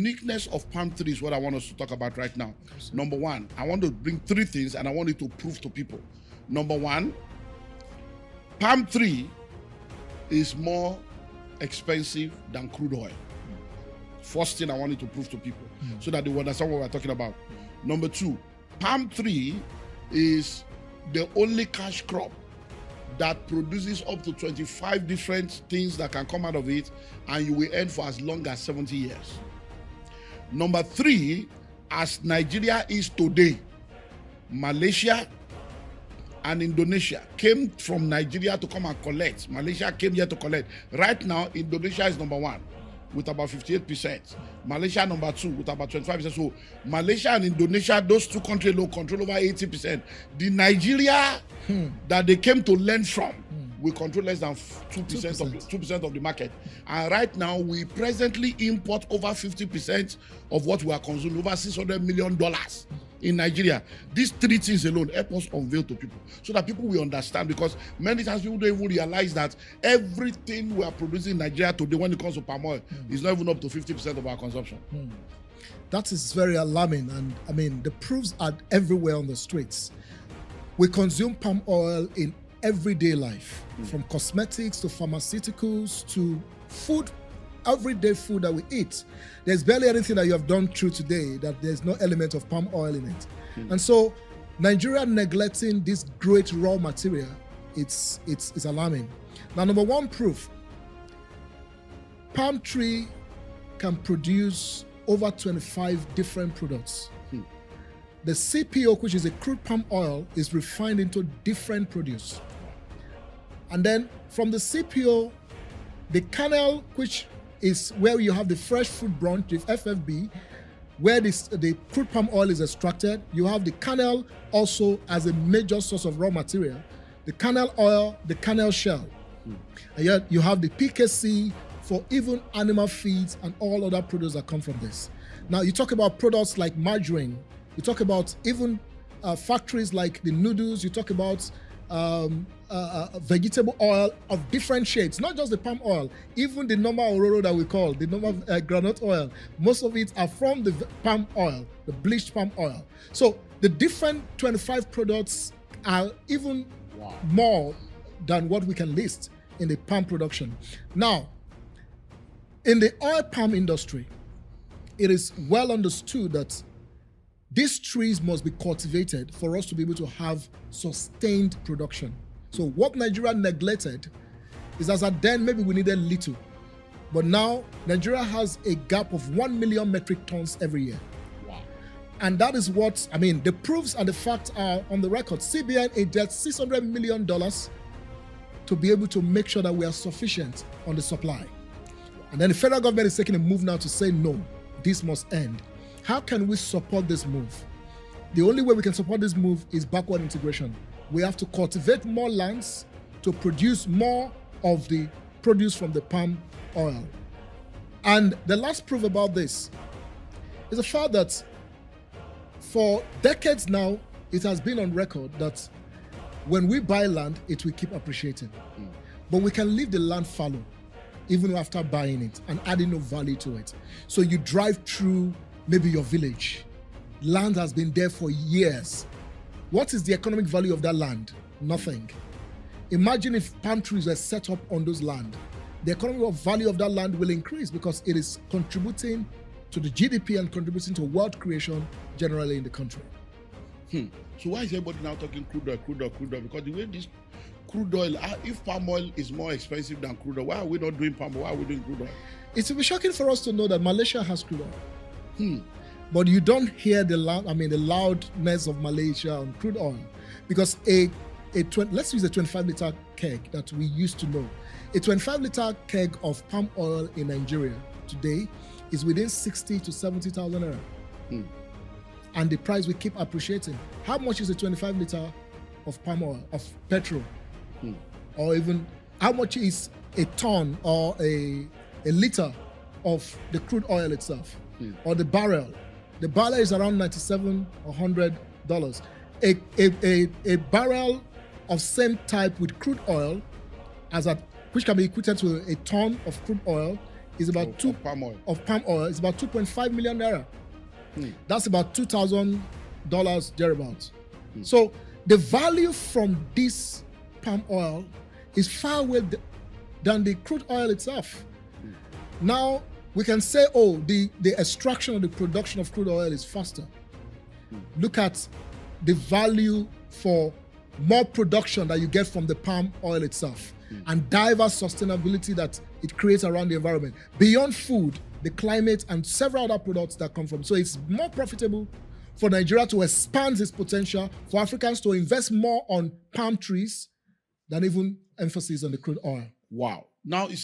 uniqueness of palm tree is what I want us to talk about right now. Number one, I want to bring three things and I want it to prove to people. Number one, palm tree is more expensive than crude oil. First thing I wanted to prove to people so that they will understand what we're talking about. Number two, palm tree is the only cash crop that produces up to 25 different things that can come out of it, and you will earn for as long as 70 years. Number three, as Nigeria is today, Malaysia and Indonesia came from Nigeria to come and collect. Malaysia came here to collect. Right now, Indonesia is number one with about 58%. Malaysia number two with about 25%. So Malaysia and Indonesia, those two countries alone control over 80%. The Nigeria that they came to learn from, we control less than 2% of the market. And right now, we presently import over 50% of what we are consuming, over $600 million in Nigeria. These three things alone help us unveil to people so that people will understand, because many times people don't even realize that everything we are producing in Nigeria today when it comes to palm oil is not even up to 50% of our consumption. That is very alarming, and I mean the proofs are everywhere on the streets. We consume palm oil in everyday life, from cosmetics to pharmaceuticals to food, everyday food that we eat. There's barely anything that you have done through today that there's no element of palm oil in it. And so Nigeria neglecting this great raw material, it's alarming. Now, number one proof, palm tree can produce over 25 different products. The CPO, which is a crude palm oil, is refined into different produce. And then from the CPO, the kernel, which is where you have the fresh fruit branch, the FFB, where the crude palm oil is extracted, you have the kernel also as a major source of raw material, the kernel oil, the kernel shell. And yet you have the PKC for even animal feeds and all other products that come from this. Now you talk about products like margarine, you talk about even factories like the noodles, you talk about vegetable oil of different shades, not just the palm oil, even the normal ororo that we call, the normal granite oil. Most of it are from the palm oil, the bleached palm oil. So the different 25 products are even more than what we can list in the palm production. Now, in the oil palm industry, it is well understood that these trees must be cultivated for us to be able to have sustained production. So what Nigeria neglected is, as at then, maybe we needed little. But now, Nigeria has a gap of 1 million metric tons every year. Wow. And that is what, I mean, the proofs and the facts are on the record. CBN indebts $600 million to be able to make sure that we are sufficient on the supply. And then the federal government is taking a move now to say, no, this must end. How can we support this move? The only way we can support this move is backward integration. We have to cultivate more lands to produce more of the produce from the palm oil. And the last proof about this is the fact that for decades now, it has been on record that when we buy land, it will keep appreciating. But we can leave the land fallow even after buying it and adding no value to it. So you drive through maybe your village. Land has been there for years. What is the economic value of that land? Nothing. Imagine if palm trees were set up on those land. The economic value of that land will increase because it is contributing to the GDP and contributing to wealth creation generally in the country. So why is everybody now talking crude oil? Because the way this crude oil, if palm oil is more expensive than crude oil, why are we not doing palm oil? Why are we doing crude oil? It will be shocking for us to know that Malaysia has crude oil. But you don't hear the loudness of Malaysia on crude oil, because let's use a 25-liter keg that we used to know. A 25-liter keg of palm oil in Nigeria today is within 60 to 70,000 naira, and the price will keep appreciating. How much is a 25-liter of palm oil, of petrol, or even how much is a ton or a liter of the crude oil itself, or the barrel? The barrel is around $97 or $100. A barrel of same type with crude oil, which can be equated to a ton of crude oil, is about of palm oil. Of palm oil is about 2.5 million naira. That's about $2,000 thereabouts. So the value from this palm oil is far away than the crude oil itself. Now we can say, oh, the extraction or the production of crude oil is faster. Look at the value for more production that you get from the palm oil itself and diverse sustainability that it creates around the environment. Beyond food, the climate, and several other products that come from. So it's more profitable for Nigeria to expand its potential, for Africans to invest more on palm trees than even emphasis on the crude oil. Wow. Now it's